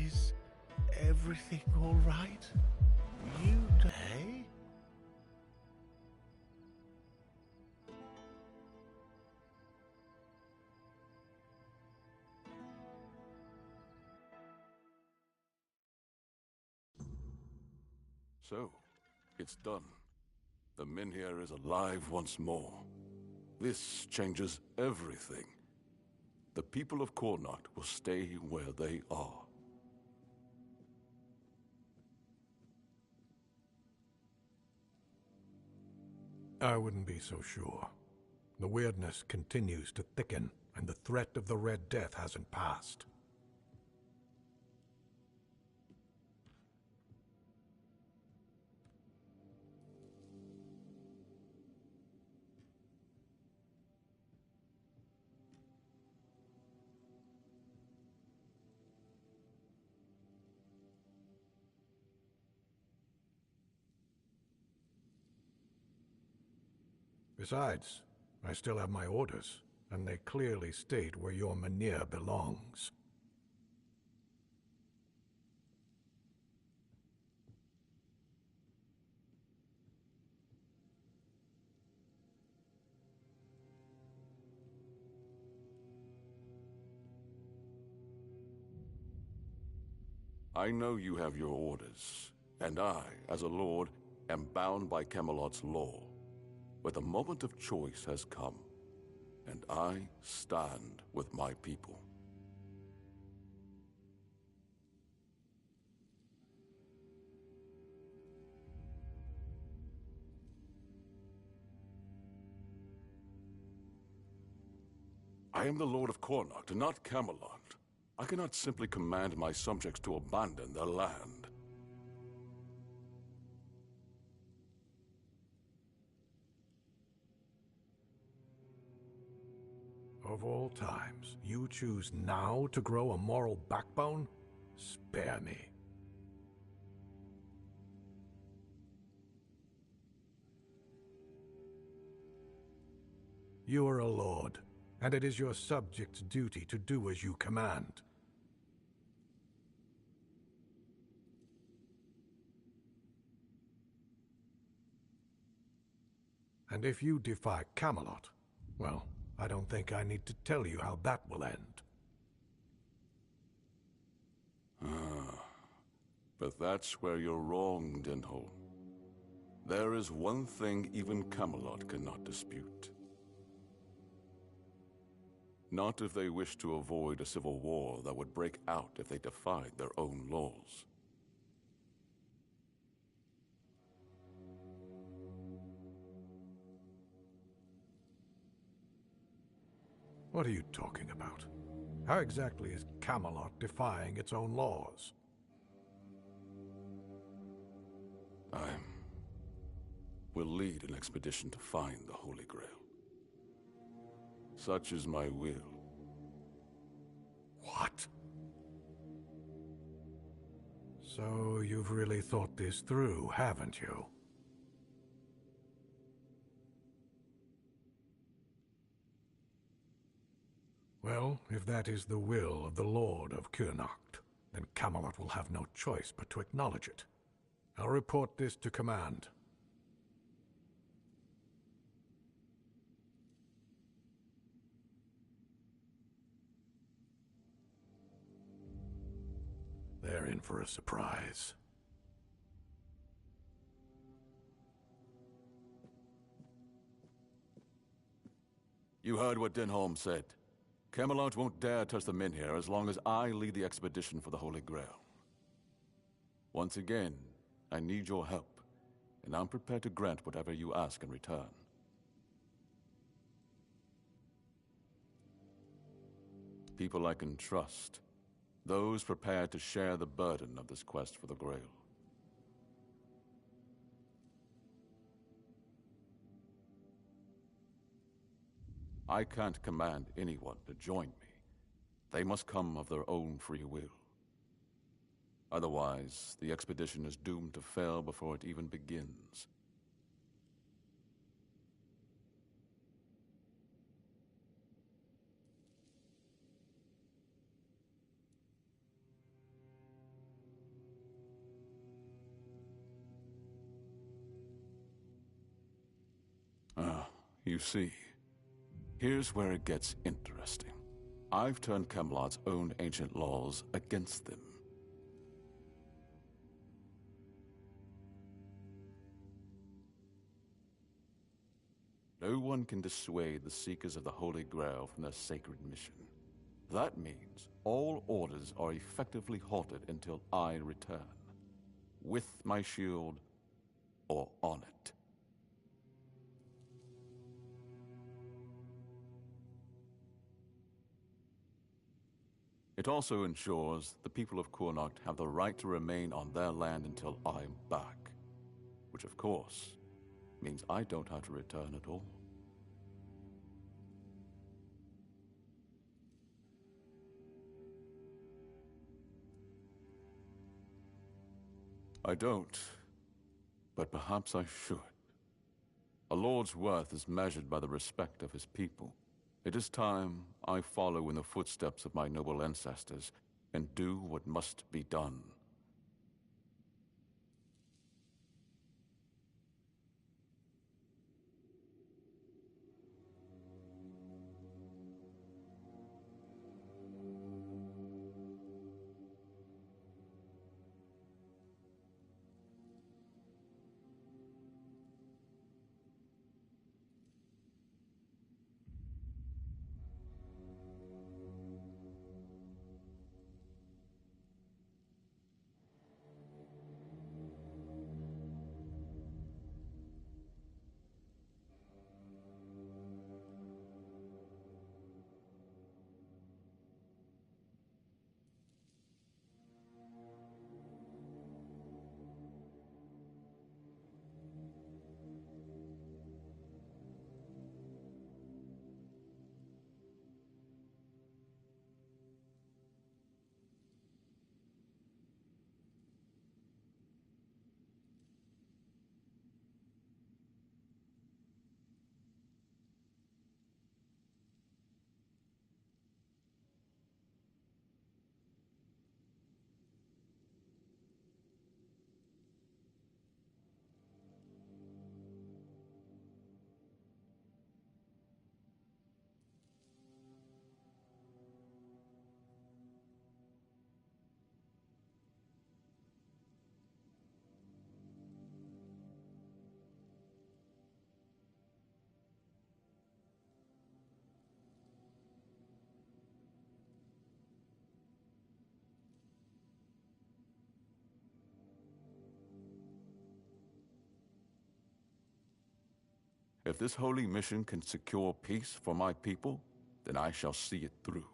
Is everything all right? You hey? So, it's done. The Minhir is alive once more. This changes everything. The people of Kornok will stay where they are. I wouldn't be so sure. The weirdness continues to thicken, and the threat of the Red Death hasn't passed. Besides, I still have my orders, and they clearly state where your Mynheer belongs. I know you have your orders, and I, as a lord, am bound by Camelot's law. But the moment of choice has come, and I stand with my people. I am the Lord of Kornok, not Camelot. I cannot simply command my subjects to abandon their land. Of all times, you choose now to grow a moral backbone? Spare me. You are a lord, and it is your subjects' duty to do as you command. And if you defy Camelot, well, I don't think I need to tell you how that will end. But that's where you're wrong, Denholm. There is one thing even Camelot cannot dispute. Not if they wish to avoid a civil war that would break out if they defied their own laws. What are you talking about? How exactly is Camelot defying its own laws? I will lead an expedition to find the Holy Grail. Such is my will. What? So you've really thought this through, haven't you? Well, if that is the will of the Lord of Kurnacht, then Camelot will have no choice but to acknowledge it. I'll report this to command. They're in for a surprise. You heard what Denholm said. Camelot won't dare touch the Minhir as long as I lead the expedition for the Holy Grail. Once again, I need your help, and I'm prepared to grant whatever you ask in return. People I can trust. Those prepared to share the burden of this quest for the Grail. I can't command anyone to join me. They must come of their own free will. Otherwise, the expedition is doomed to fail before it even begins. You see, here's where it gets interesting. I've turned Camelot's own ancient laws against them. No one can dissuade the Seekers of the Holy Grail from their sacred mission. That means all orders are effectively halted until I return. With my shield, or on it. It also ensures the people of Kurnocht have the right to remain on their land until I'm back. Which, of course, means I don't have to return at all. I don't, but perhaps I should. A lord's worth is measured by the respect of his people. It is time I follow in the footsteps of my noble ancestors and do what must be done. If this holy mission can secure peace for my people, then I shall see it through.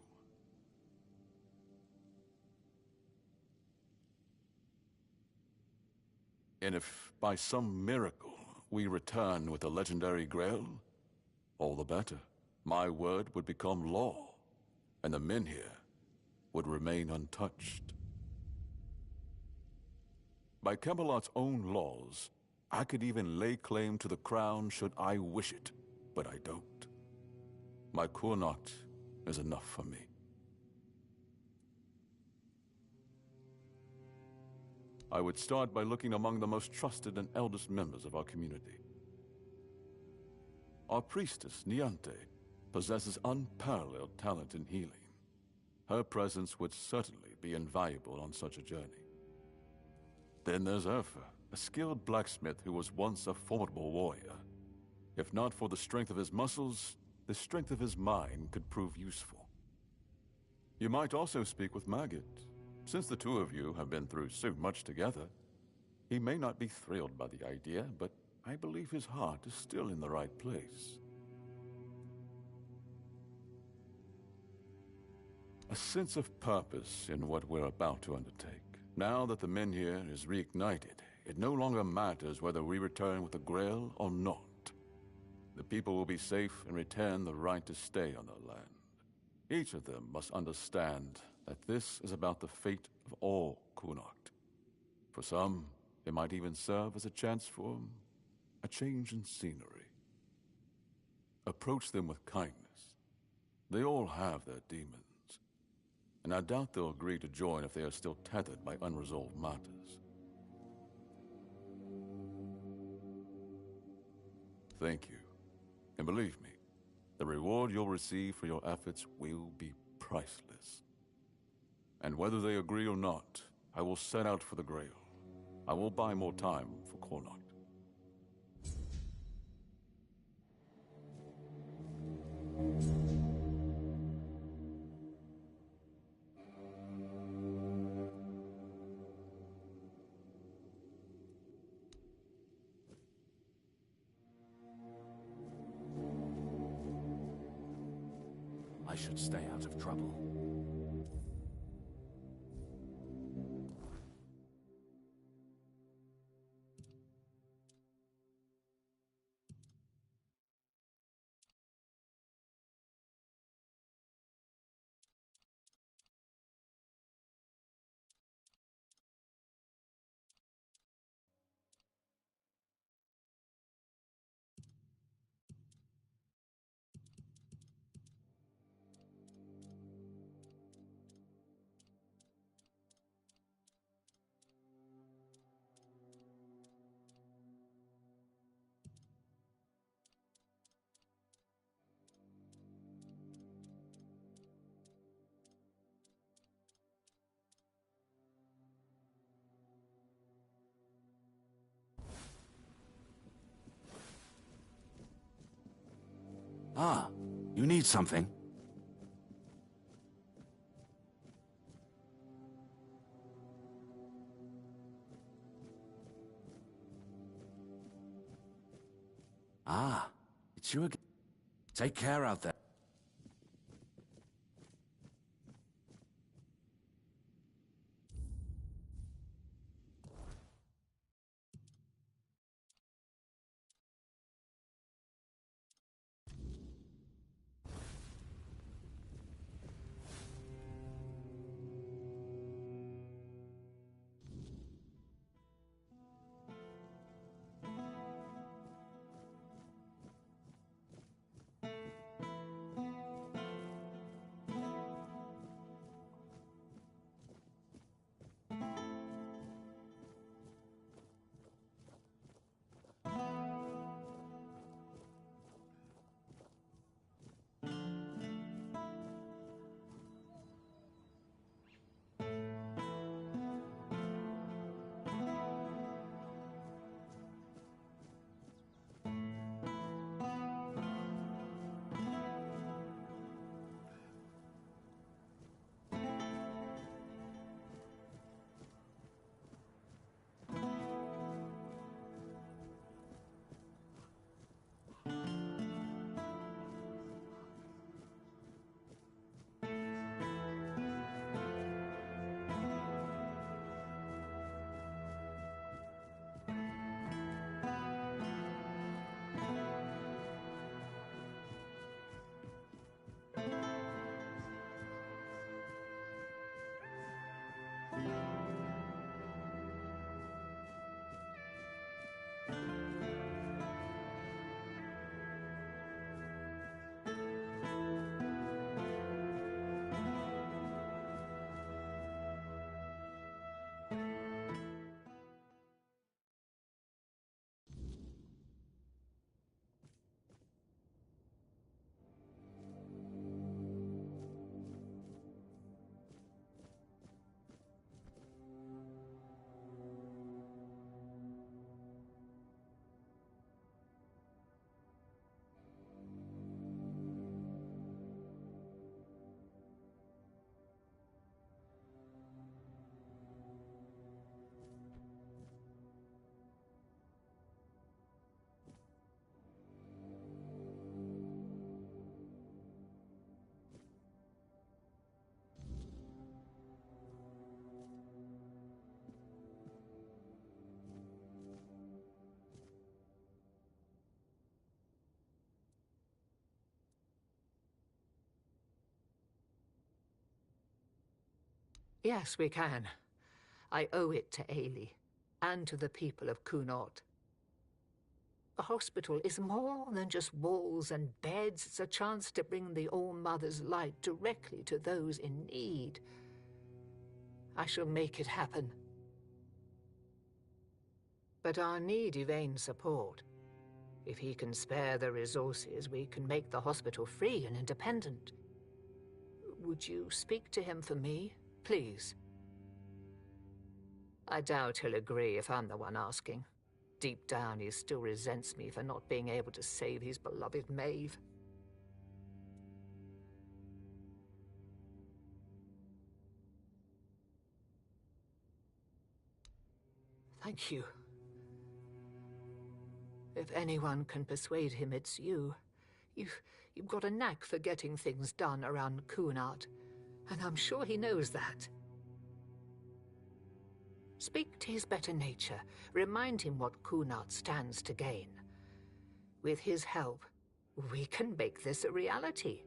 And if by some miracle we return with the legendary Grail, all the better. My word would become law, and the men here would remain untouched. By Camelot's own laws, I could even lay claim to the crown should I wish it, but I don't. My Kurnocht is enough for me. I would start by looking among the most trusted and eldest members of our community. Our priestess, Niante, possesses unparalleled talent in healing. Her presence would certainly be invaluable on such a journey. Then there's Urfa, a skilled blacksmith who was once a formidable warrior. If not for the strength of his muscles, the strength of his mind could prove useful. You might also speak with Maggot. Since the two of you have been through so much together, he may not be thrilled by the idea, but I believe his heart is still in the right place. A sense of purpose in what we're about to undertake. Now that the Menhir is reignited, it no longer matters whether we return with the Grail or not. The people will be safe and retain the right to stay on their land. Each of them must understand that this is about the fate of all Kurnocht. For some, it might even serve as a chance for a change in scenery. Approach them with kindness. They all have their demons, and I doubt they'll agree to join if they are still tethered by unresolved matters. Thank you. And believe me, the reward you'll receive for your efforts will be priceless. And whether they agree or not, I will set out for the Grail. I will buy more time for Connacht. I should stay out of trouble. Ah, you need something? Ah, it's you again. Take care out there. Yes, we can. I owe it to Ailey, and to the people of Connacht. A hospital is more than just walls and beds. It's a chance to bring the All-Mother's light directly to those in need. I shall make it happen. But I need Yvain's support. If he can spare the resources, we can make the hospital free and independent. Would you speak to him for me, please? I doubt he'll agree if I'm the one asking. Deep down, he still resents me for not being able to save his beloved Maeve. Thank you. If anyone can persuade him, it's you. You've got a knack for getting things done around Cunard, and I'm sure he knows that. Speak to his better nature. Remind him what Cunard stands to gain. With his help, we can make this a reality.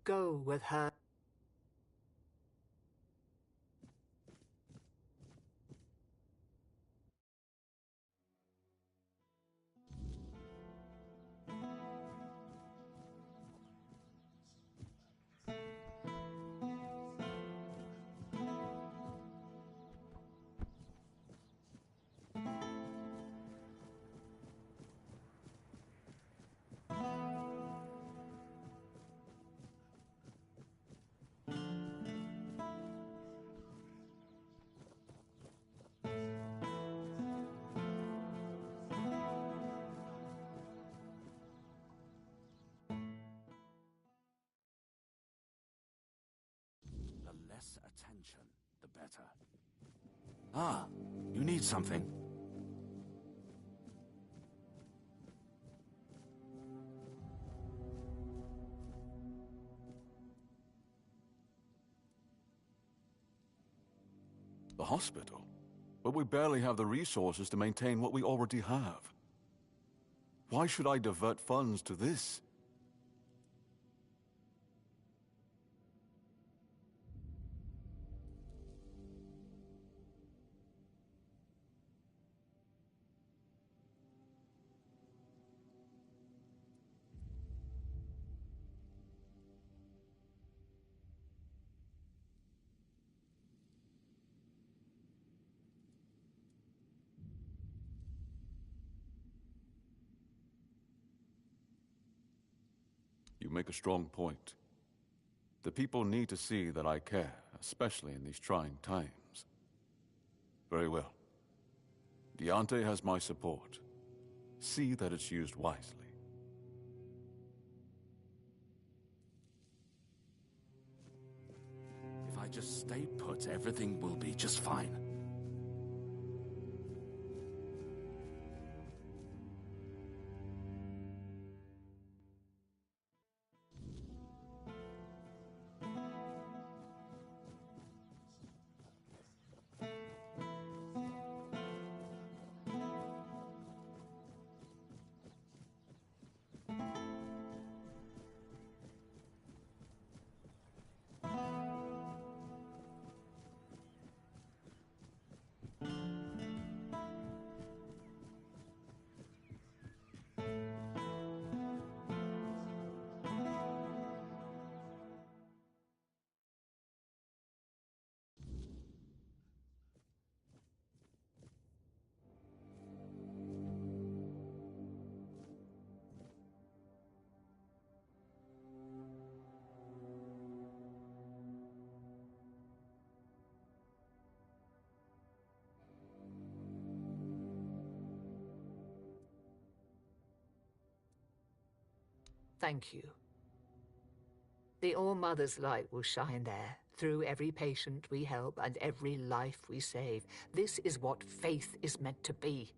Go with her. The less attention, the better. Ah, you need something. The hospital? But we barely have the resources to maintain what we already have. Why should I divert funds to this? You make a strong point. The people need to see that I care, especially in these trying times. Very well. Diante has my support. See that it's used wisely. If I just stay put, everything will be just fine. Thank you. The All-Mother's light will shine there, through every patient we help and every life we save. This is what faith is meant to be.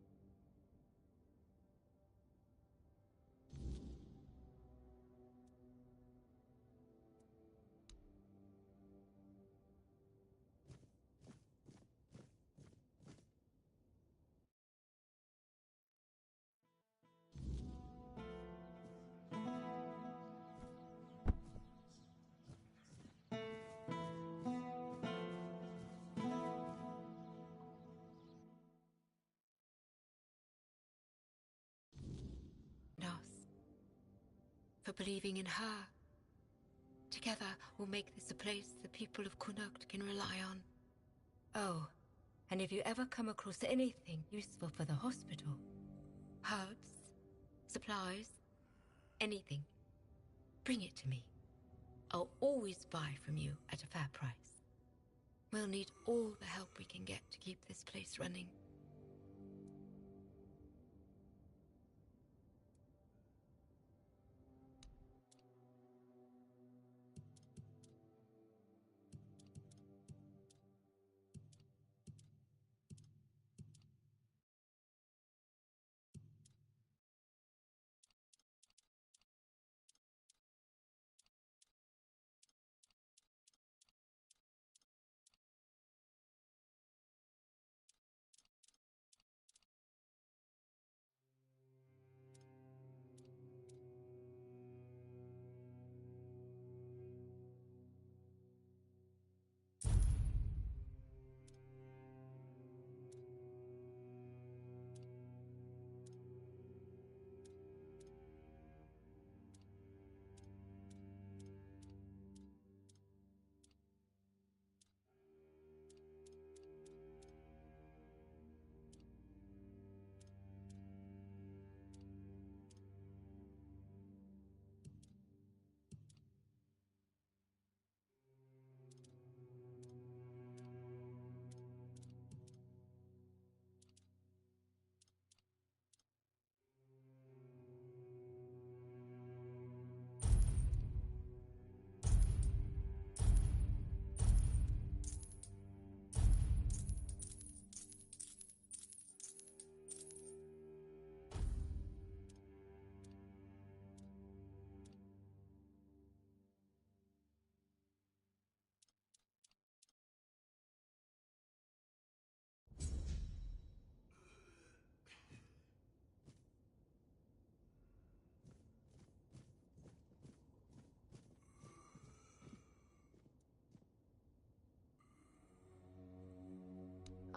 believing in her. Together, we'll make this a place the people of Connacht can rely on. Oh, and if you ever come across anything useful for the hospital, herbs, supplies, anything, bring it to me. I'll always buy from you at a fair price. We'll need all the help we can get to keep this place running.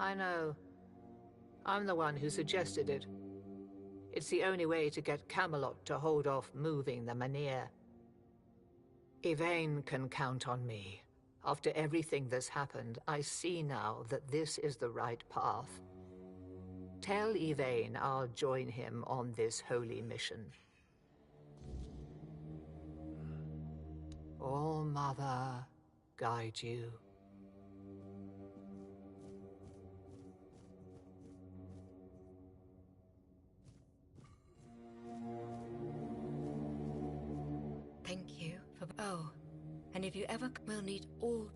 I know. I'm the one who suggested it. It's the only way to get Camelot to hold off moving the Menhir. Yvain can count on me. After everything that's happened, I see now that this is the right path. Tell Yvain I'll join him on this holy mission. All Mother guide you. Thank you for... Oh, and if you ever... We'll need all...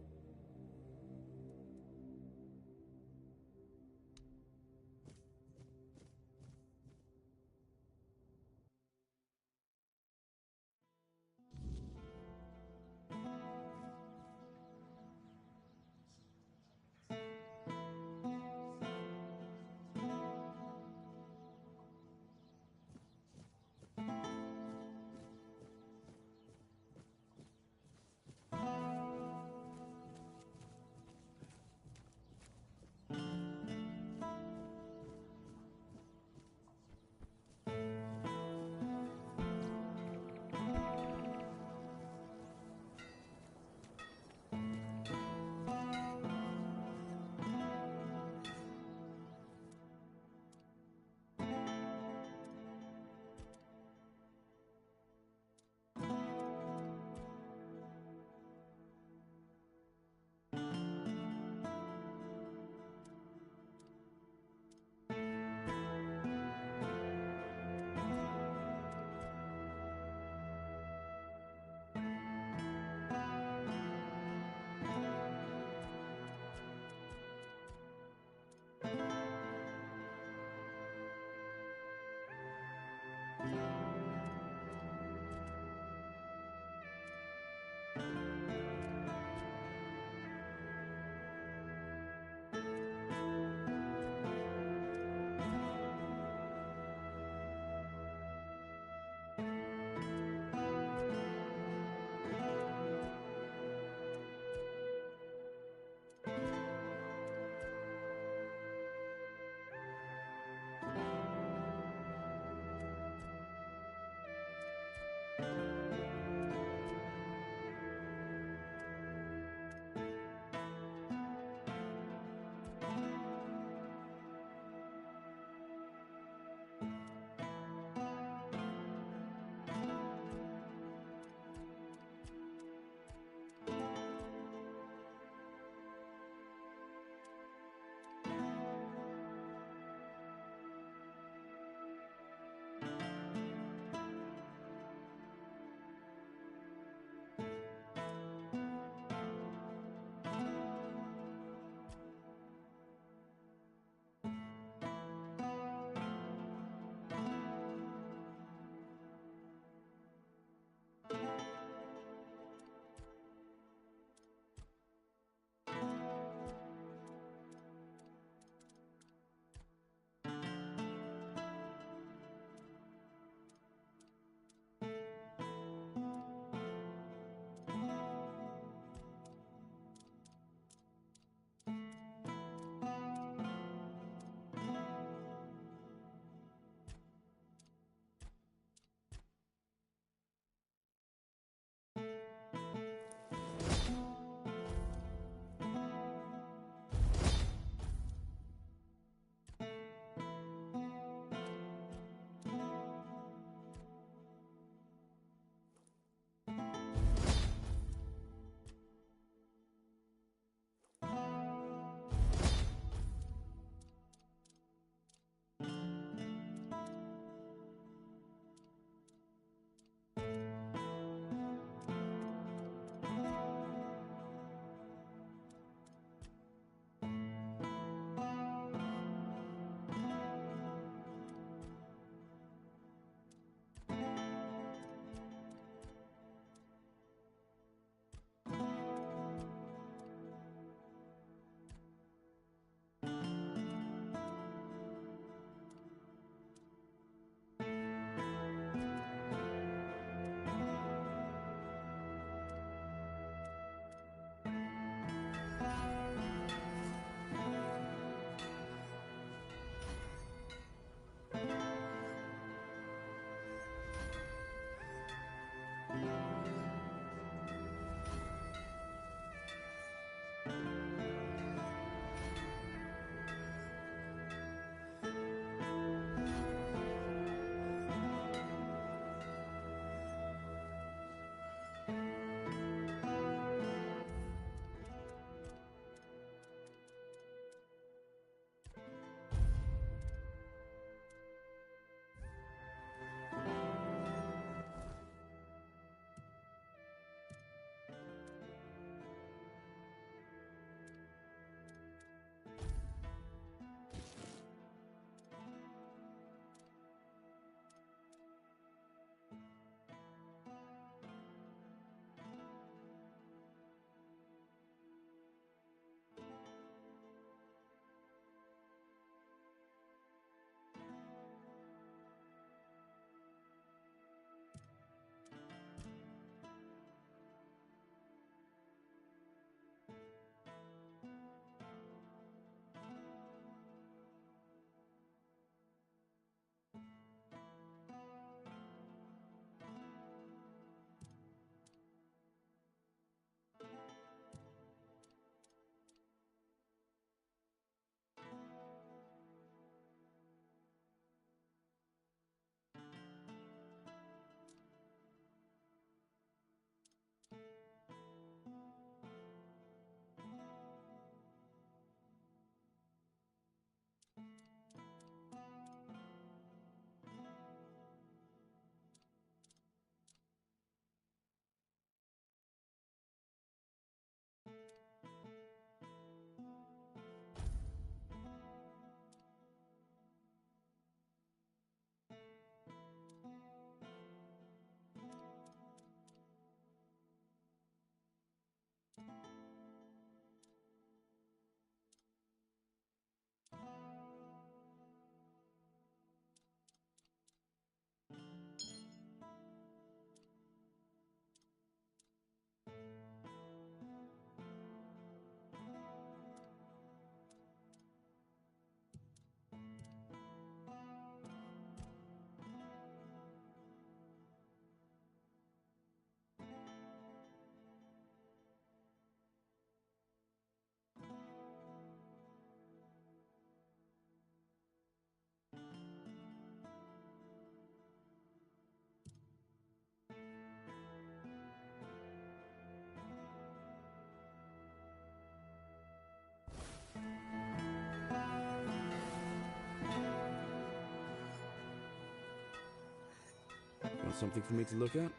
Got something for me to look at?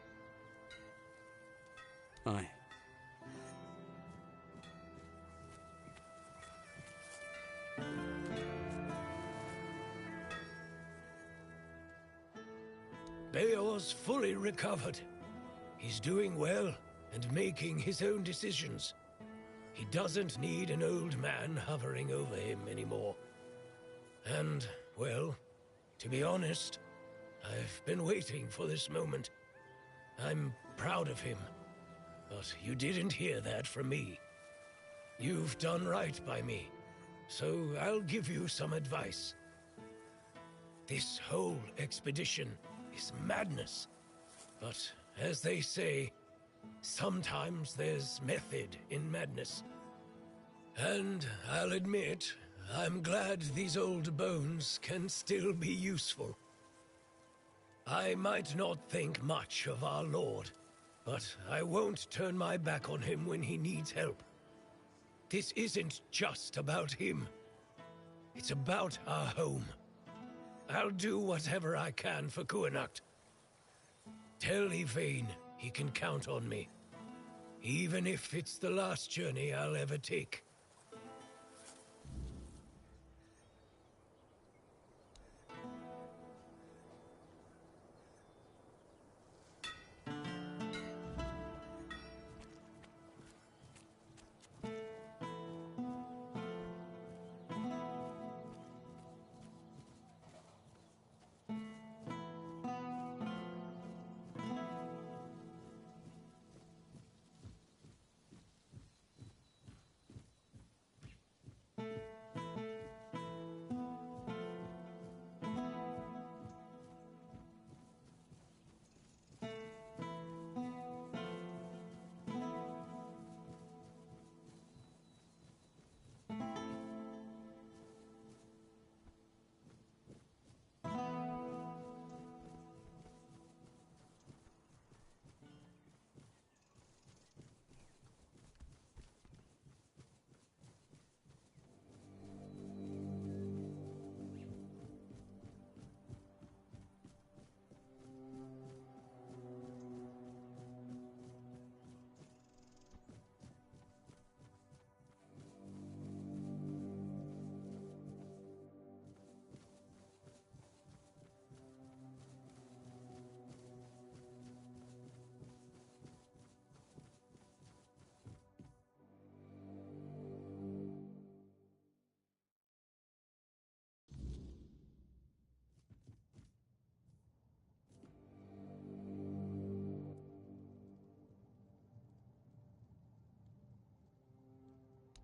Aye. Beor's fully recovered. He's doing well and making his own decisions. He doesn't need an old man hovering over him anymore. And, well, to be honest, I've been waiting for this moment. I'm proud of him, but you didn't hear that from me. You've done right by me, so I'll give you some advice. This whole expedition is madness, but as they say, sometimes there's method in madness. And I'll admit, I'm glad these old bones can still be useful. I might not think much of our Lord, but I won't turn my back on him when he needs help. This isn't just about him. It's about our home. I'll do whatever I can for Kuanacht. Tell Yvain he can count on me, even if it's the last journey I'll ever take.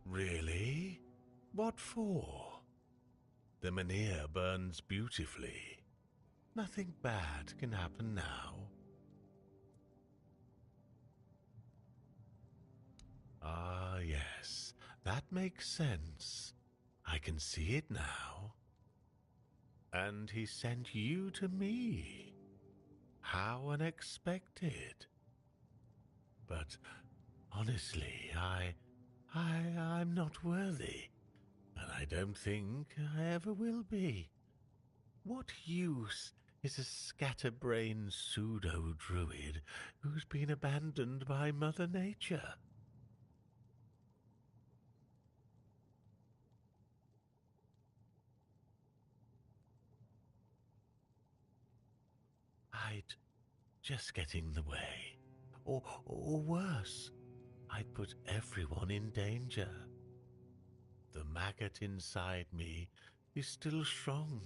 Really? What for? The Menhir burns beautifully. Nothing bad can happen now. Ah, yes. That makes sense. I can see it now. And he sent you to me. How unexpected. But honestly, I'm not worthy, and I don't think I ever will be. What use is a scatterbrained pseudo-druid who's been abandoned by Mother Nature? I'd just get in the way. Or worse, I'd put everyone in danger. The maggot inside me is still strong,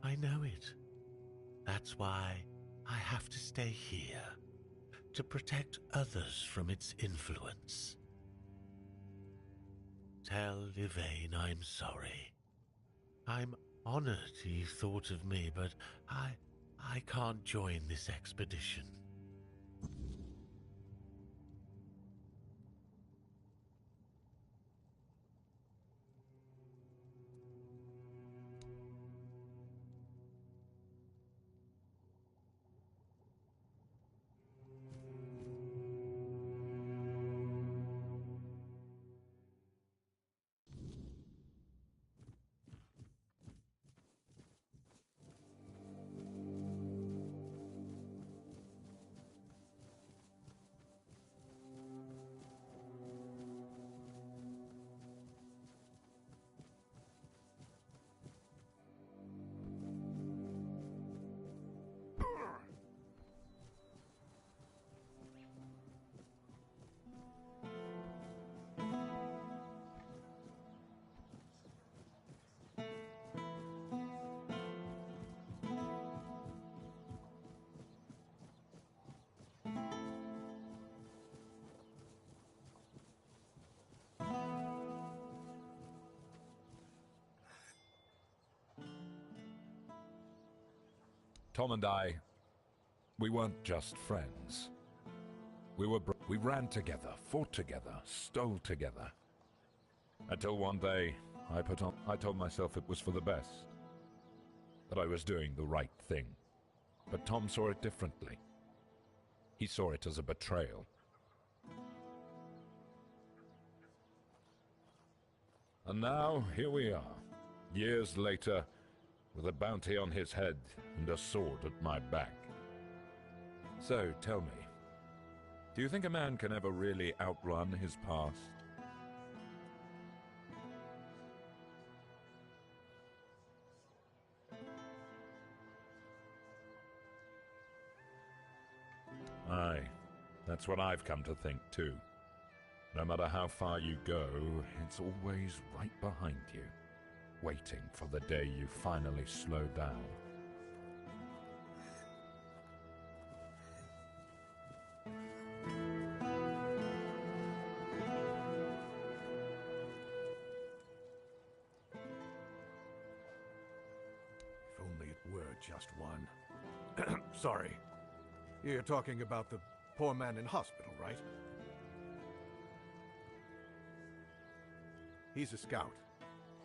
I know it. That's why I have to stay here, to protect others from its influence. Tell Yvain I'm sorry. I'm honored he thought of me, but I can't join this expedition. Tom and I, we weren't just friends. We ran together, fought together, stole together. Until one day, I told myself it was for the best. That I was doing the right thing. But Tom saw it differently. He saw it as a betrayal. And now, here we are, years later, with a bounty on his head and a sword at my back. So, tell me, do you think a man can ever really outrun his past? Aye, that's what I've come to think too. No matter how far you go, it's always right behind you, waiting for the day you finally slow down. If only it were just one. Sorry. You're talking about the poor man in hospital, right? He's a scout.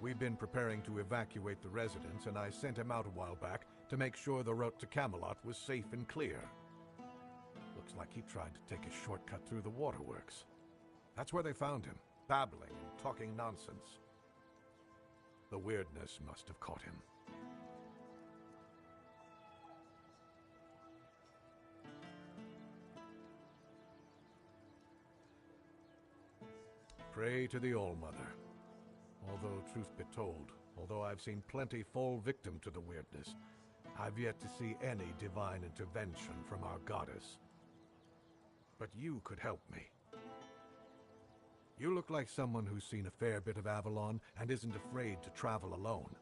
We've been preparing to evacuate the residents, and I sent him out a while back to make sure the route to Camelot was safe and clear. Looks like he tried to take a shortcut through the waterworks. That's where they found him, babbling and talking nonsense. The weirdness must have caught him. Pray to the All-Mother. Although, truth be told, although I've seen plenty fall victim to the weirdness, I've yet to see any divine intervention from our goddess. But you could help me. You look like someone who's seen a fair bit of Avalon and isn't afraid to travel alone.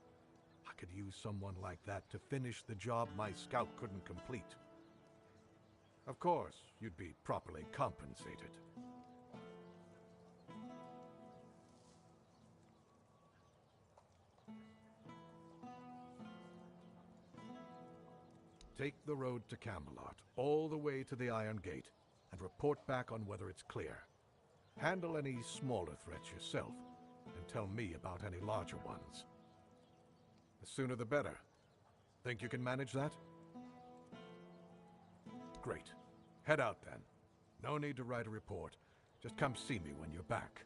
I could use someone like that to finish the job my scout couldn't complete. Of course, you'd be properly compensated. Take the road to Camelot, all the way to the Iron Gate, and report back on whether it's clear. Handle any smaller threats yourself, and tell me about any larger ones. The sooner the better. Think you can manage that? Great. Head out then. No need to write a report. Just come see me when you're back.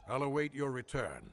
I'll await your return.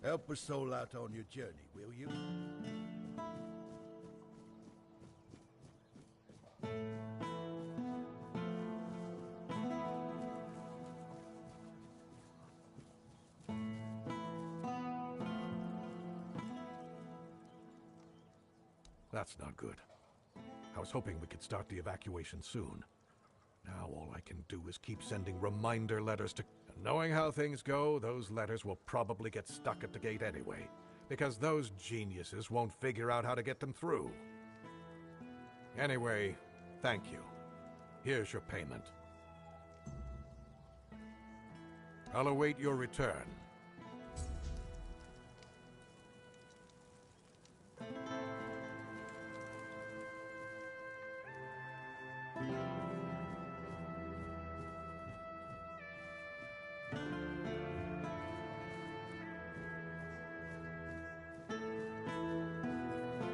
Help a soul out on your journey, will you? That's not good. I was hoping we could start the evacuation soon. Now all I can do is keep sending reminder letters to... And knowing how things go, those letters will probably get stuck at the gate anyway, because those geniuses won't figure out how to get them through. Anyway, thank you. Here's your payment. I'll await your return.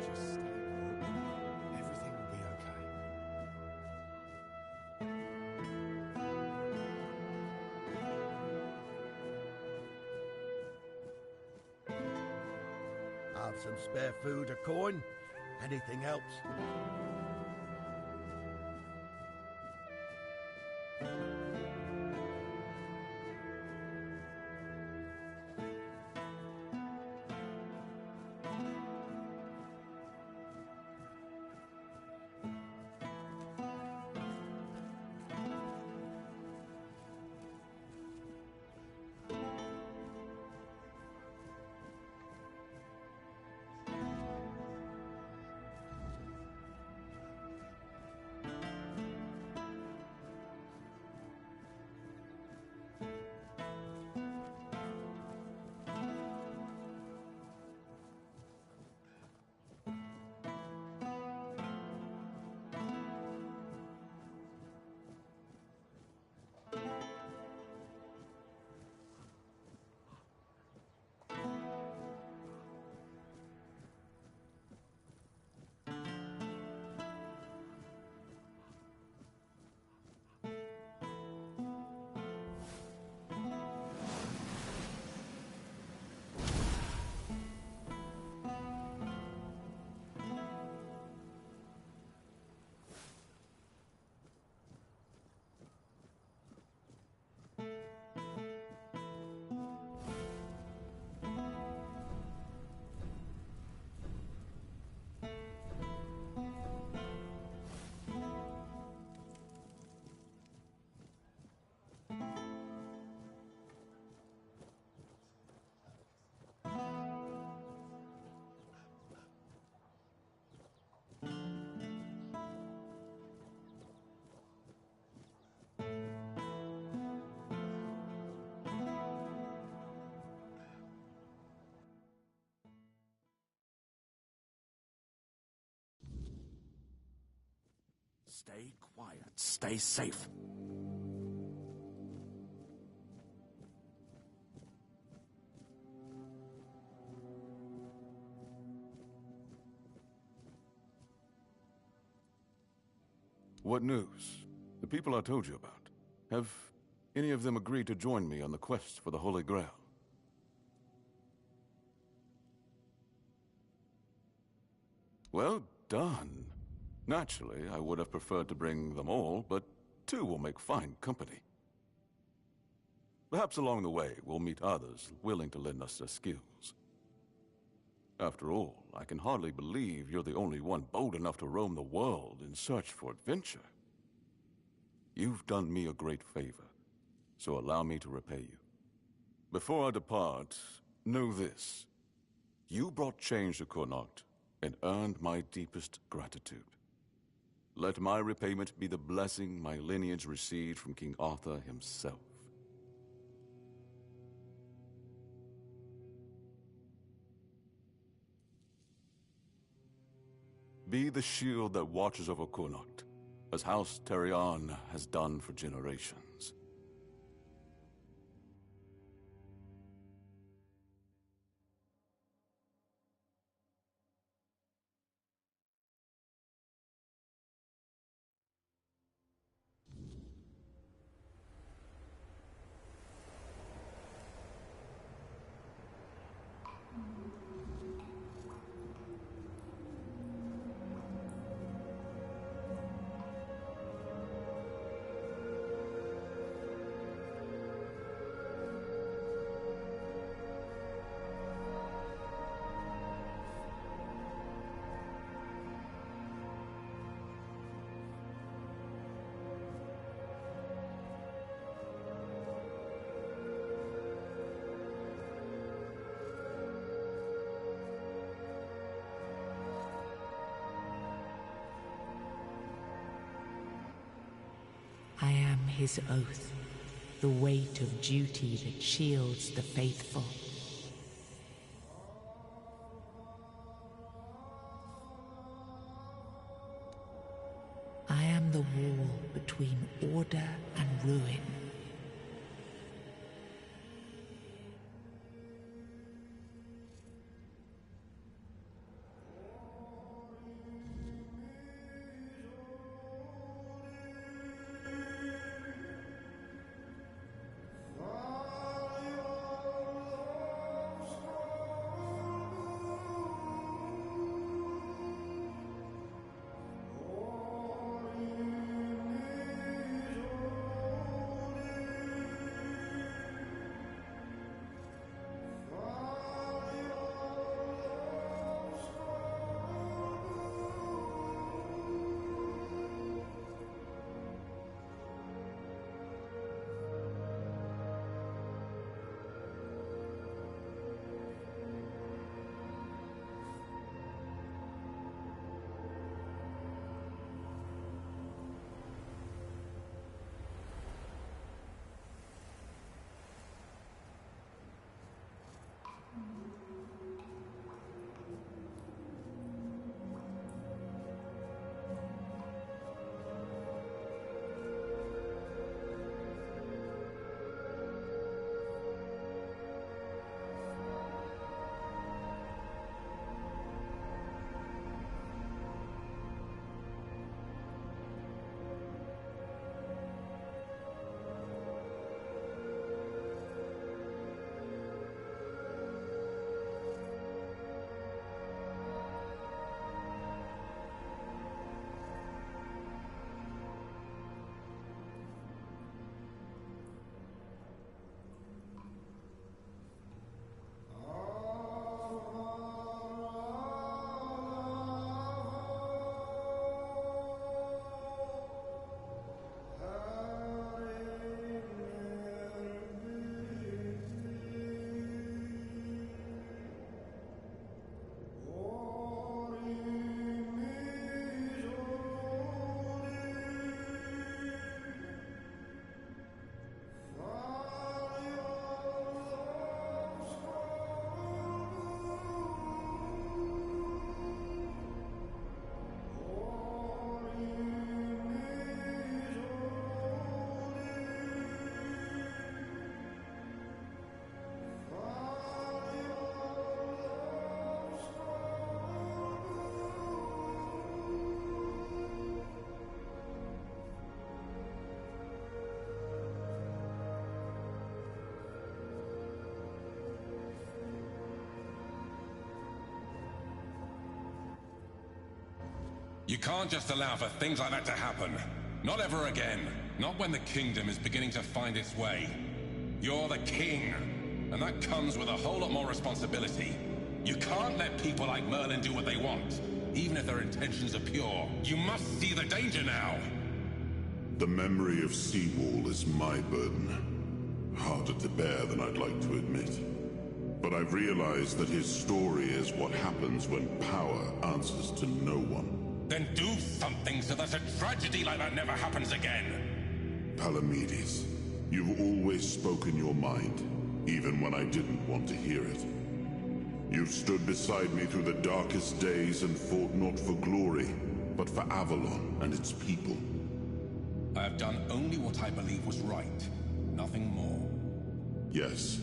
Just stay put. Everything will be okay. Have some spare food or coin? Anything helps. Stay quiet. Stay safe. What news? The people I told you about. Have any of them agreed to join me on the quest for the Holy Grail? Well done. Naturally, I would have preferred to bring them all, but two will make fine company. Perhaps along the way, we'll meet others willing to lend us their skills. After all, I can hardly believe you're the only one bold enough to roam the world in search for adventure. You've done me a great favor, so allow me to repay you. Before I depart, know this. You brought change to Connacht and earned my deepest gratitude. Let my repayment be the blessing my lineage received from King Arthur himself. Be the shield that watches over Connacht, as House Terion has done for generations. I am his oath, the weight of duty that shields the faithful. I am the wall between order and ruin. You can't just allow for things like that to happen. Not ever again. Not when the kingdom is beginning to find its way. You're the king, and that comes with a whole lot more responsibility. You can't let people like Merlin do what they want, even if their intentions are pure. You must see the danger now! The memory of Seawall is my burden. Harder to bear than I'd like to admit. But I've realized that his story is what happens when power answers to no one. Then do something so that a tragedy like that never happens again! Palamedes, you've always spoken your mind, even when I didn't want to hear it. You've stood beside me through the darkest days and fought not for glory, but for Avalon and its people. I have done only what I believe was right, nothing more. Yes,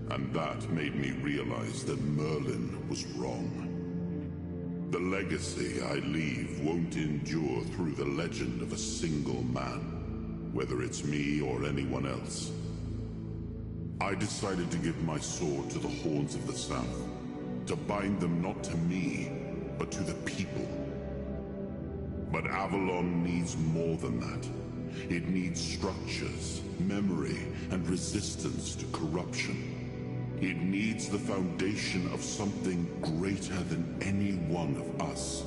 and that made me realize that Merlin was wrong. The legacy I leave won't endure through the legend of a single man, whether it's me or anyone else. I decided to give my sword to the Horns of the South, to bind them not to me, but to the people. But Avalon needs more than that. It needs structures, memory, and resistance to corruption. It needs the foundation of something greater than any one of us.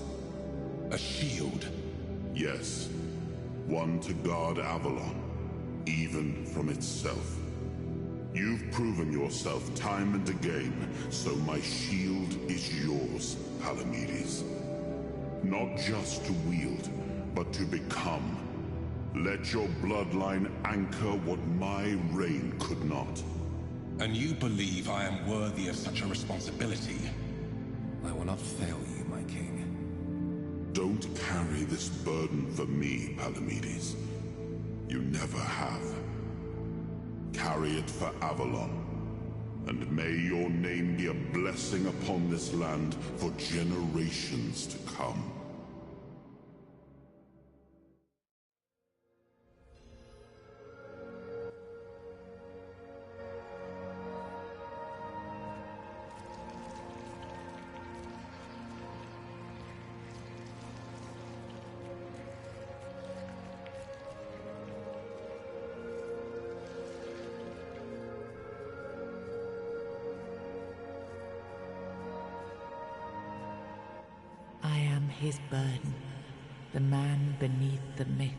A shield? Yes. One to guard Avalon, even from itself. You've proven yourself time and again, so my shield is yours, Palamedes. Not just to wield, but to become. Let your bloodline anchor what my reign could not. And you believe I am worthy of such a responsibility? I will not fail you, my king. Don't carry this burden for me, Palamedes. You never have. Carry it for Avalon. And may your name be a blessing upon this land for generations to come. I am his burden, the man beneath the myth.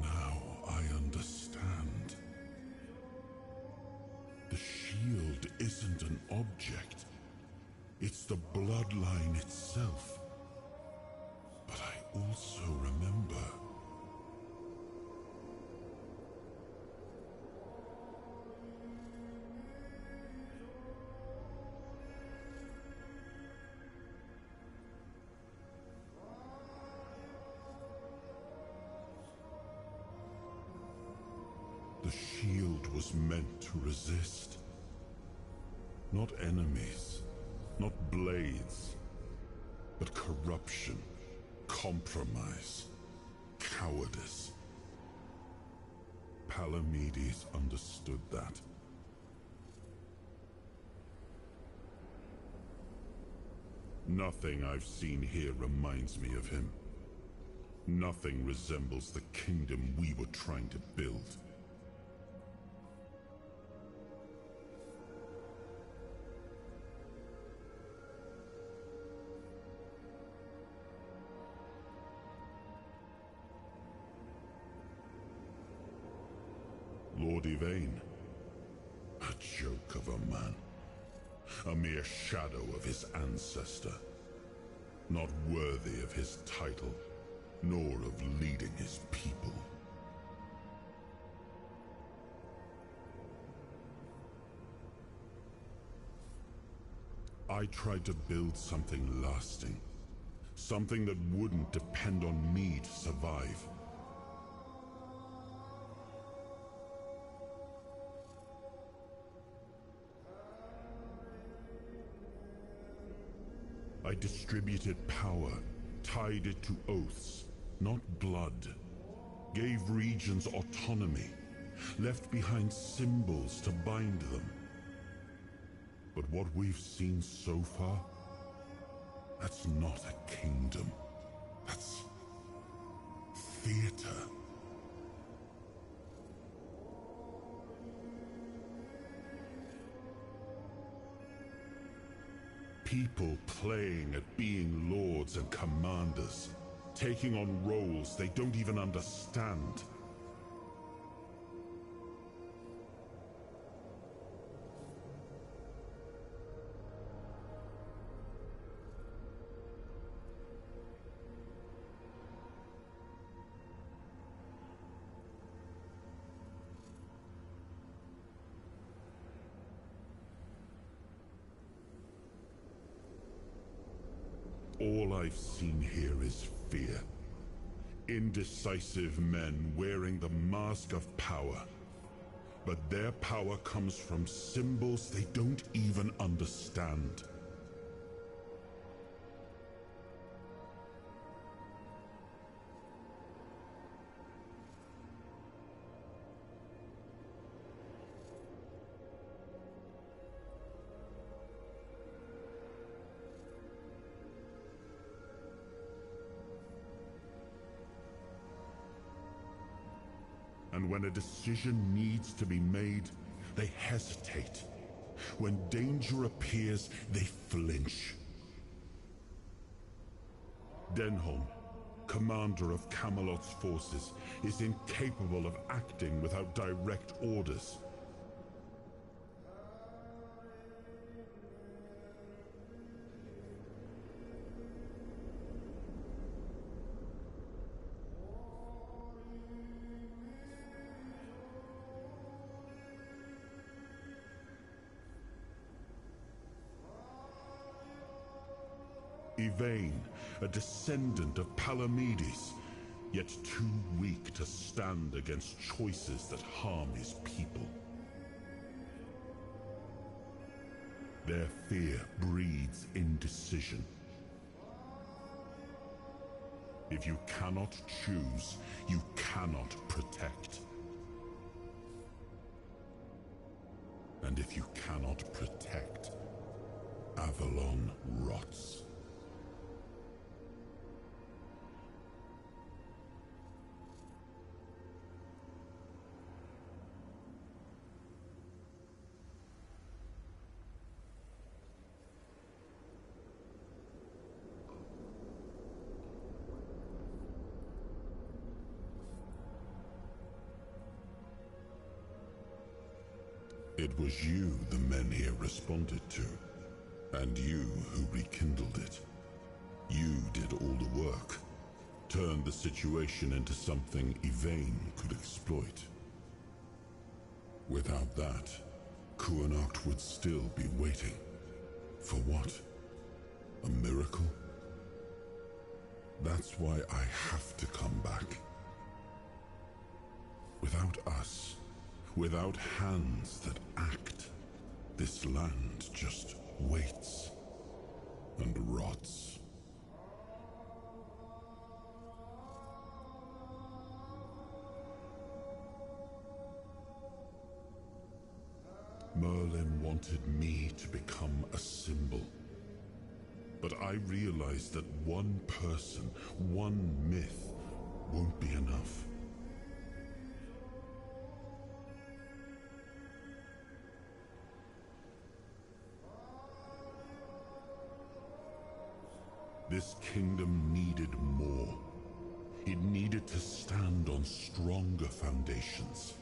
Now I understand. The shield isn't an object. It's the bloodline itself. But I also remember. The shield was meant to resist. Not enemies, not blades, but corruption, compromise, cowardice. Palamedes understood that. Nothing I've seen here reminds me of him. Nothing resembles the kingdom we were trying to build. Lord Yvain, a joke of a man. A mere shadow of his ancestor. Not worthy of his title, nor of leading his people. I tried to build something lasting. Something that wouldn't depend on me to survive. I distributed power, tied it to oaths, not blood. Gave regions autonomy, left behind symbols to bind them. But what we've seen so far, that's not a kingdom. That's theater. People playing at being lords and commanders, taking on roles they don't even understand. All I've seen here is fear. Indecisive men wearing the mask of power. But their power comes from symbols they don't even understand. And when a decision needs to be made, they hesitate, When danger appears, they flinch. Denholm, commander of Camelot's forces, is incapable of acting without direct orders. Yvain, a descendant of Palamedes, yet too weak to stand against choices that harm his people. Their fear breeds indecision. If you cannot choose, you cannot protect. And if you cannot protect, Avalon rots. It was you the men here responded to, and you who rekindled it. You did all the work, turned the situation into something Yvain could exploit. Without that, Kuanacht would still be waiting. For what? A miracle? That's why I have to come back. Without us, without hands that act, this land just waits and rots. Merlin wanted me to become a symbol. But I realized that one person, one myth, won't be enough. This kingdom needed more. It needed to stand on stronger foundations.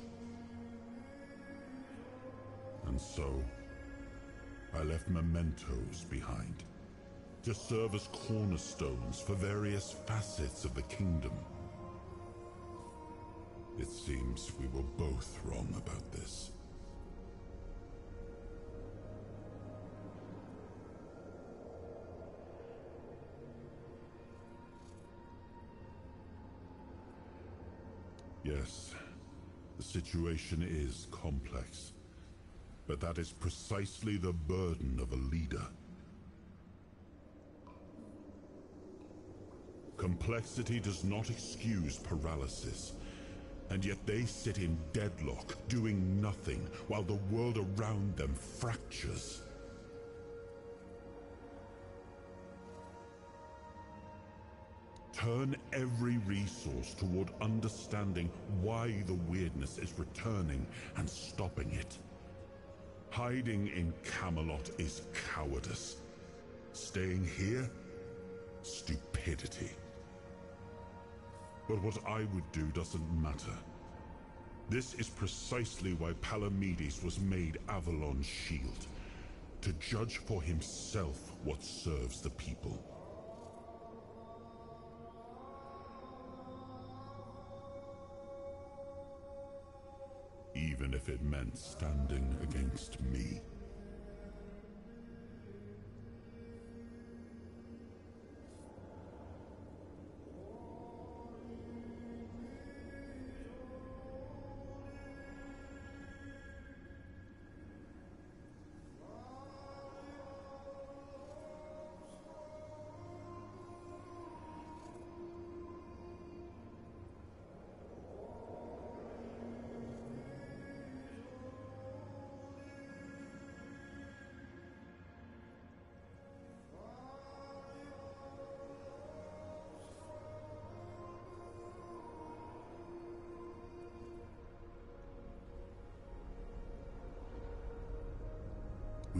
And so, I left mementos behind, to serve as cornerstones for various facets of the kingdom. It seems we were both wrong about this. Yes, the situation is complex, but that is precisely the burden of a leader. Complexity does not excuse paralysis, and yet they sit in deadlock, doing nothing, while the world around them fractures. Turn every resource toward understanding why the weirdness is returning and stopping it. Hiding in Camelot is cowardice. Staying here? Stupidity. But what I would do doesn't matter. This is precisely why Palamedes was made Avalon's shield. To judge for himself what serves the people. Even if it meant standing against me.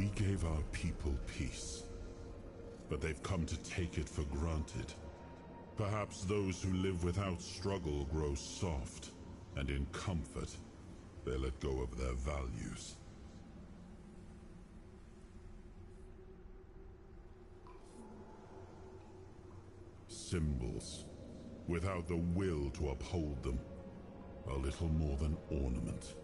We gave our people peace, but they've come to take it for granted. Perhaps those who live without struggle grow soft, and in comfort, they let go of their values. Symbols, without the will to uphold them, are little more than ornament.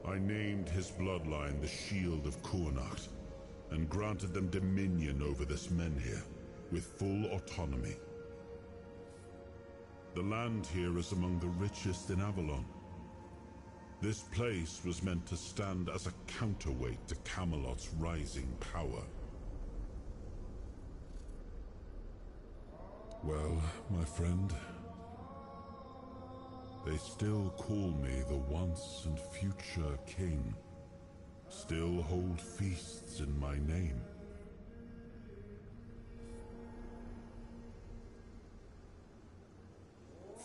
I named his bloodline the Shield of Kuanacht, and granted them dominion over this menhir, with full autonomy. The land here is among the richest in Avalon. This place was meant to stand as a counterweight to Camelot's rising power. Well, my friend, they still call me the once and future king. Still hold feasts in my name.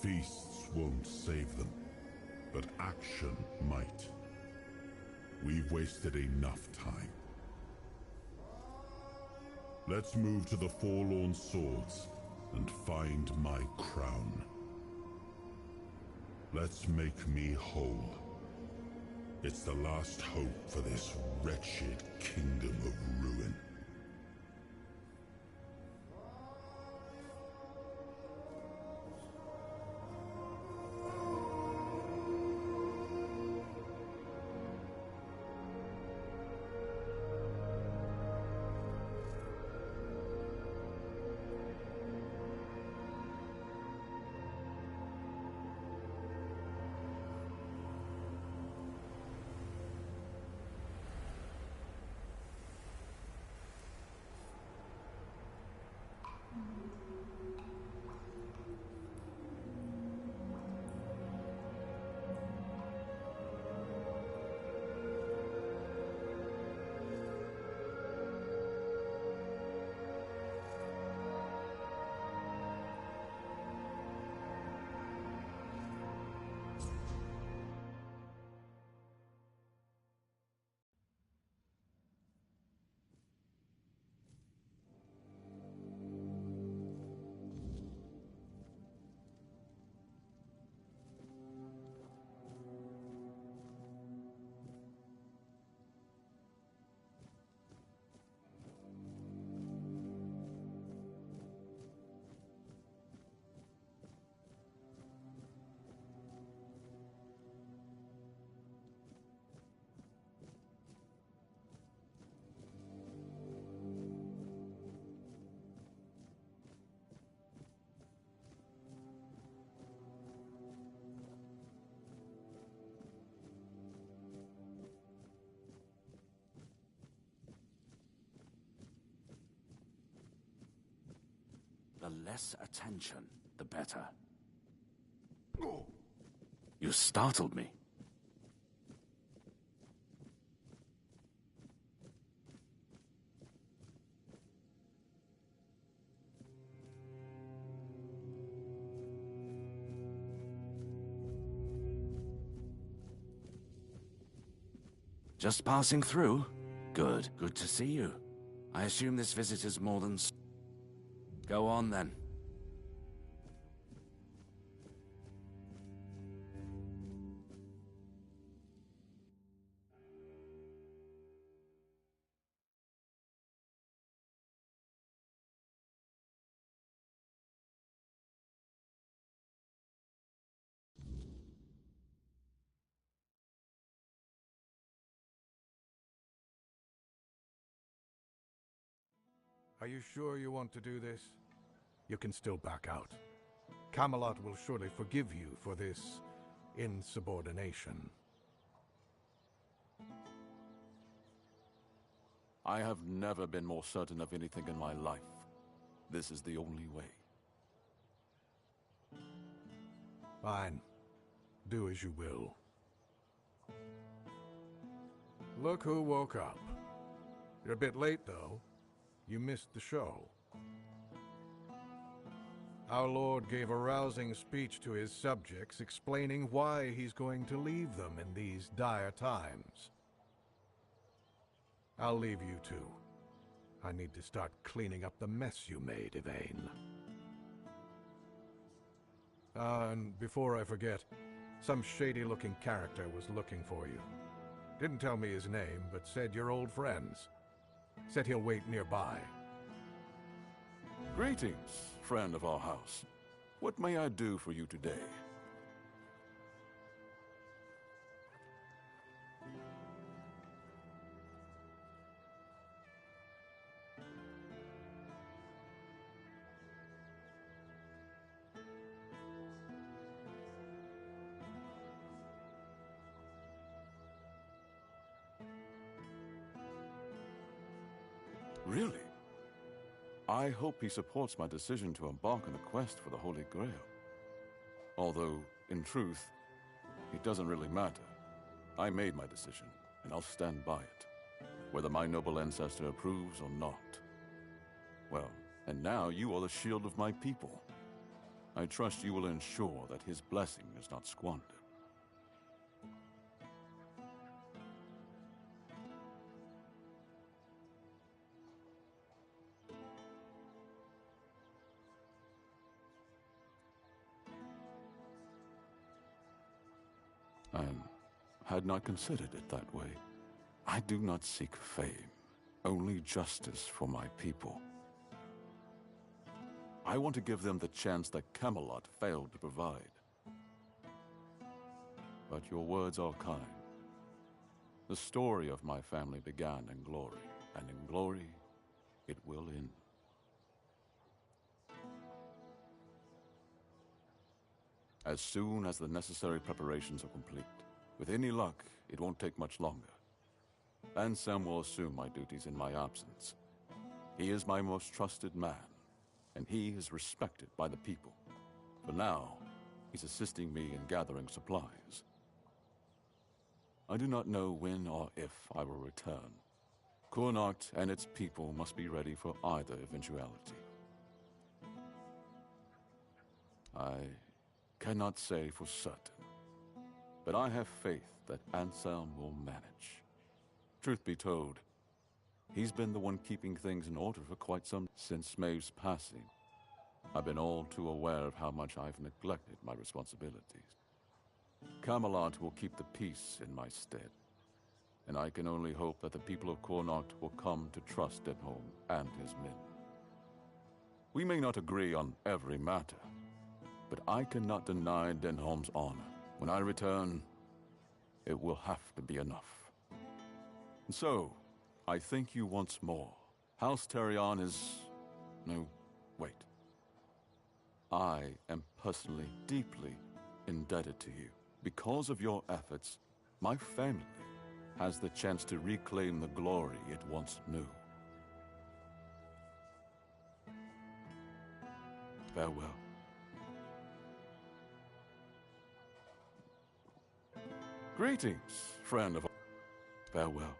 Feasts won't save them, but action might. We've wasted enough time. Let's move to the Forlorn Swords and find my crown. Let's make me whole. It's the last hope for this wretched kingdom of ruin. The less attention, the better. You startled me. Just passing through? Good. Good to see you. I assume this visit is more than... Go on, then. Are you sure you want to do this? You can still back out. Camelot will surely forgive you for this insubordination. I have never been more certain of anything in my life. This is the only way. Fine. Do as you will. Look who woke up. You're a bit late, though. You missed the show. Our Lord gave a rousing speech to his subjects explaining why he's going to leave them in these dire times. I'll leave you two. I need to start cleaning up the mess you made, Yvain. And before I forget, some shady-looking character was looking for you. Didn't tell me his name, but said you're old friends. Said he'll wait nearby. Greetings, friend of our house. What may I do for you today? Really? I hope he supports my decision to embark on the quest for the Holy Grail. Although, in truth, it doesn't really matter. I made my decision, and I'll stand by it, whether my noble ancestor approves or not. Well, and now you are the shield of my people. I trust you will ensure that his blessing is not squandered. I had not considered it that way. I do not seek fame, only justice for my people. I want to give them the chance that Camelot failed to provide. But your words are kind. The story of my family began in glory, and in glory it will end. As soon as the necessary preparations are complete. With any luck, it won't take much longer. Ansem will assume my duties in my absence. He is my most trusted man, and he is respected by the people. For now, he's assisting me in gathering supplies. I do not know when or if I will return. Connacht and its people must be ready for either eventuality. I cannot say for certain, but I have faith that Anselm will manage. Truth be told, he's been the one keeping things in order for quite some since Maeve's passing. I've been all too aware of how much I've neglected my responsibilities. Camelot will keep the peace in my stead, and I can only hope that the people of Connacht will come to trust Denholm and his men. We may not agree on every matter, but I cannot deny Denholm's honor. When I return, it will have to be enough. And so, I thank you once more. House Terion is... no, wait. I am personally deeply indebted to you. Because of your efforts, my family has the chance to reclaim the glory it once knew. Farewell. Greetings, friend of... Farewell.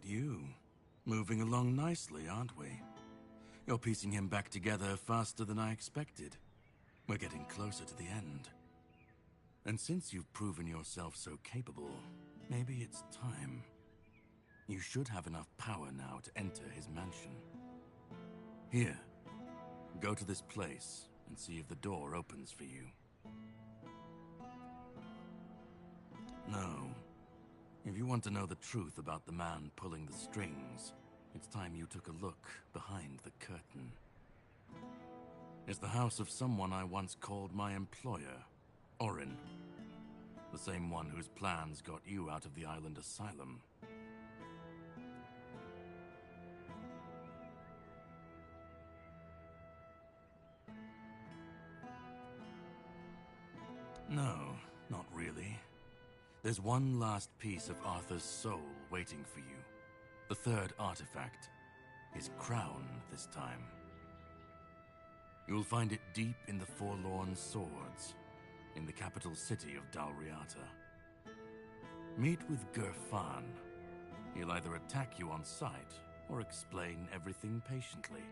you. Moving along nicely, aren't we? You're piecing him back together faster than I expected. We're getting closer to the end. And since you've proven yourself so capable, maybe it's time. You should have enough power now to enter his mansion. Here, go to this place and see if the door opens for you. No. If you want to know the truth about the man pulling the strings, it's time you took a look behind the curtain. It's the house of someone I once called my employer, Orin. The same one whose plans got you out of the island asylum. No, not really. There's one last piece of Arthur's soul waiting for you. The third artifact. His crown, this time. You'll find it deep in the Forlorn Swords, in the capital city of Dalriata. Meet with Gerfan. He'll either attack you on sight, or explain everything patiently,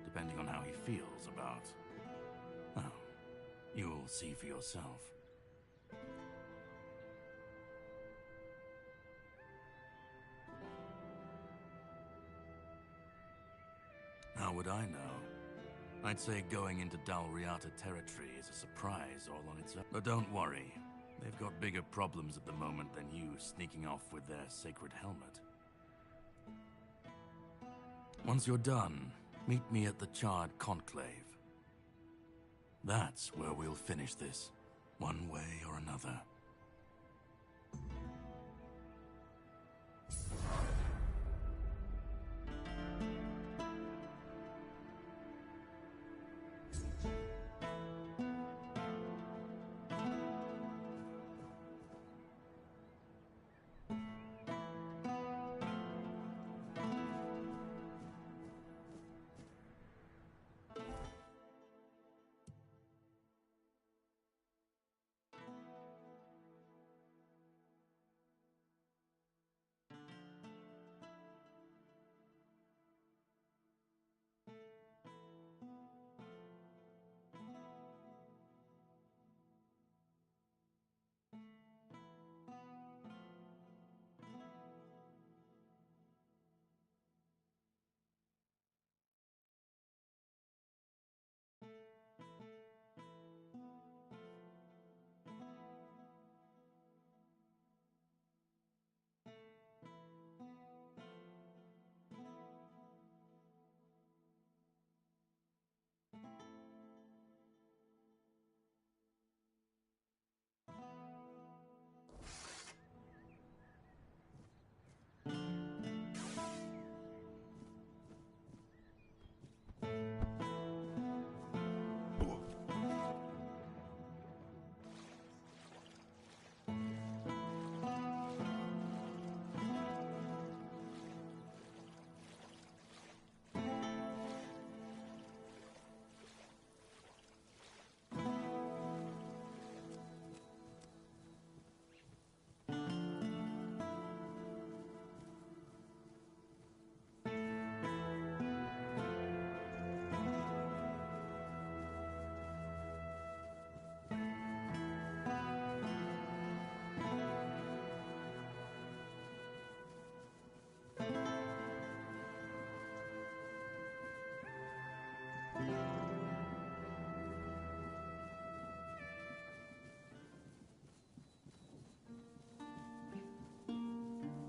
depending on how he feels about... well, you'll see for yourself. How would I know? I'd say going into Dalriata territory is a surprise all on its own. But don't worry. They've got bigger problems at the moment than you sneaking off with their sacred helmet. Once you're done, meet me at the Charred Conclave. That's where we'll finish this, one way or another.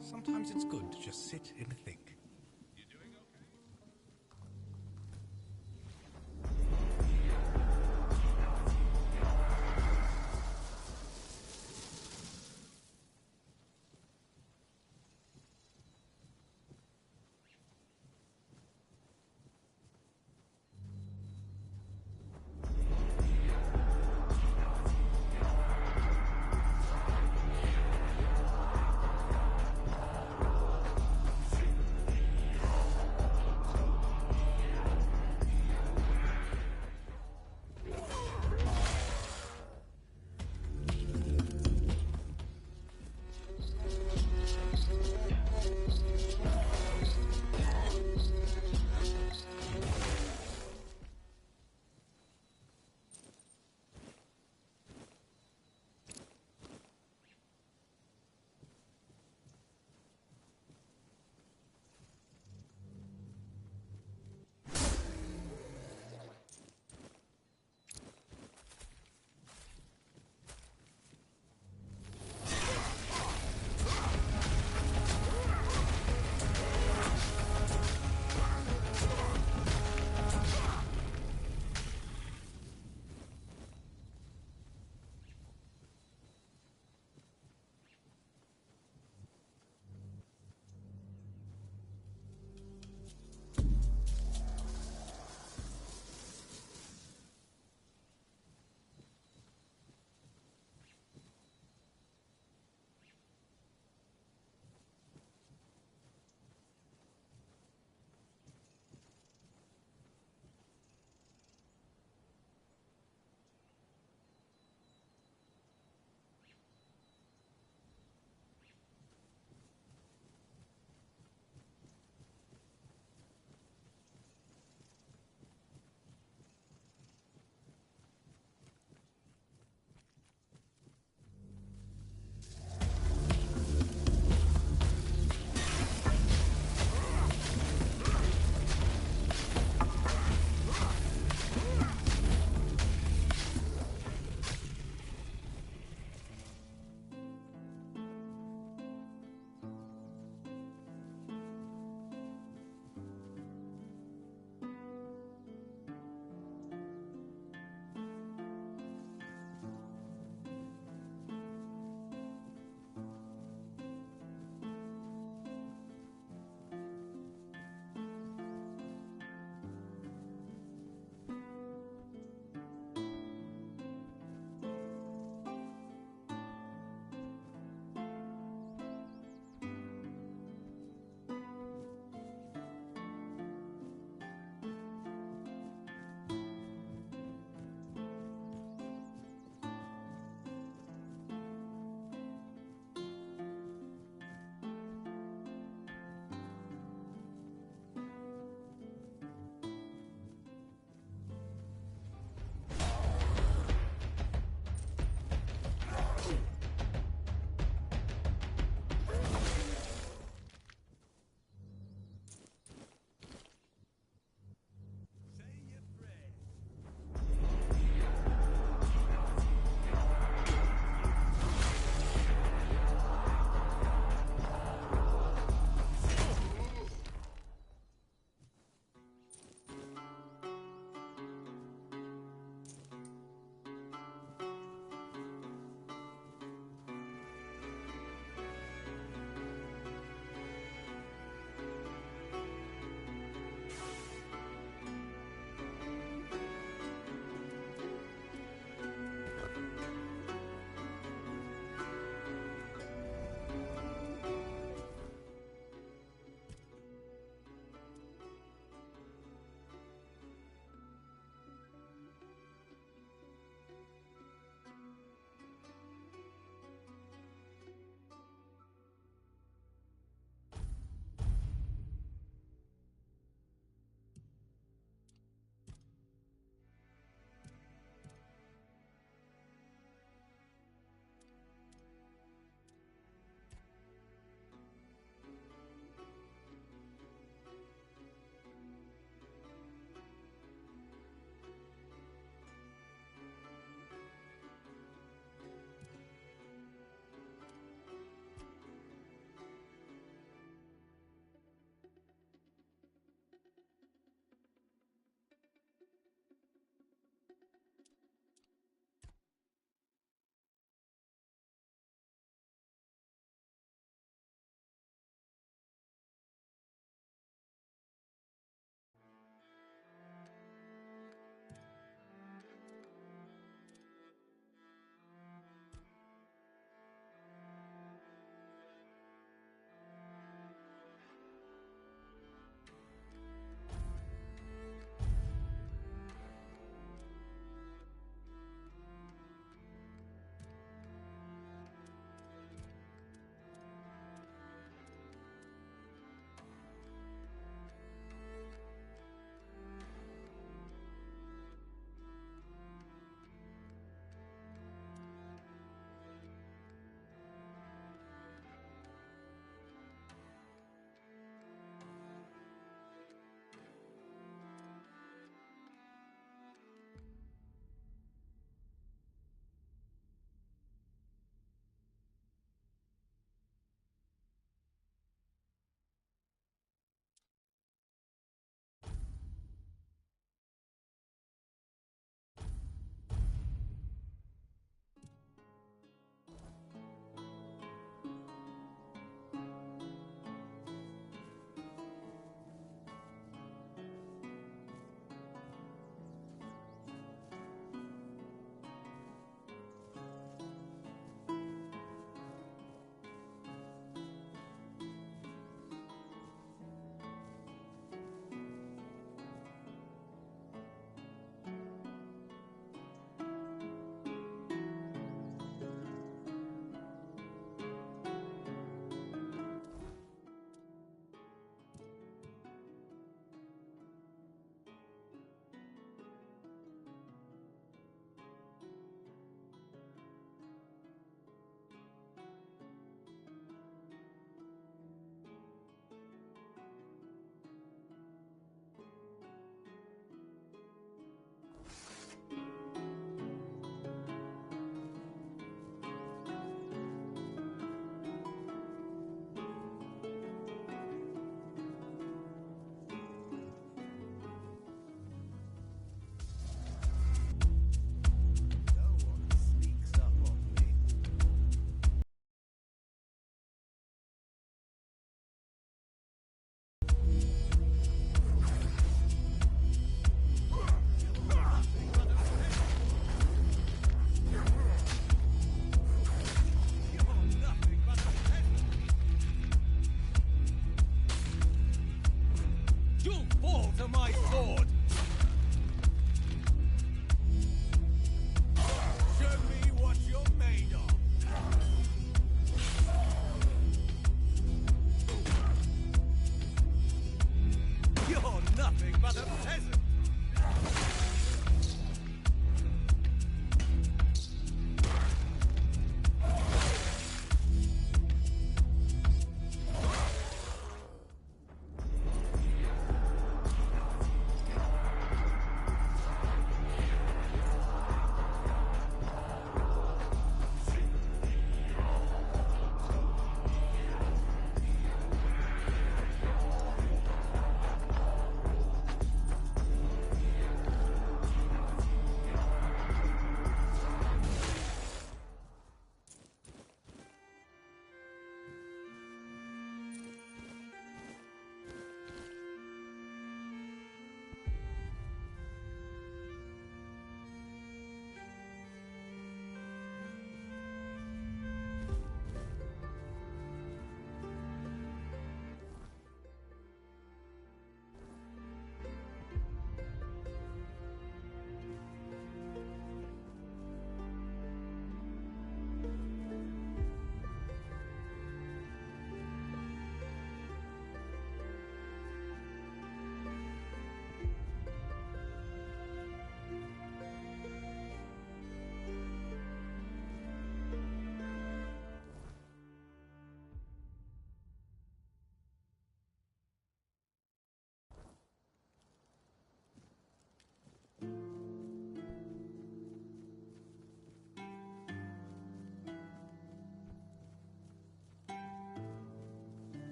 Sometimes it's good to just sit and think.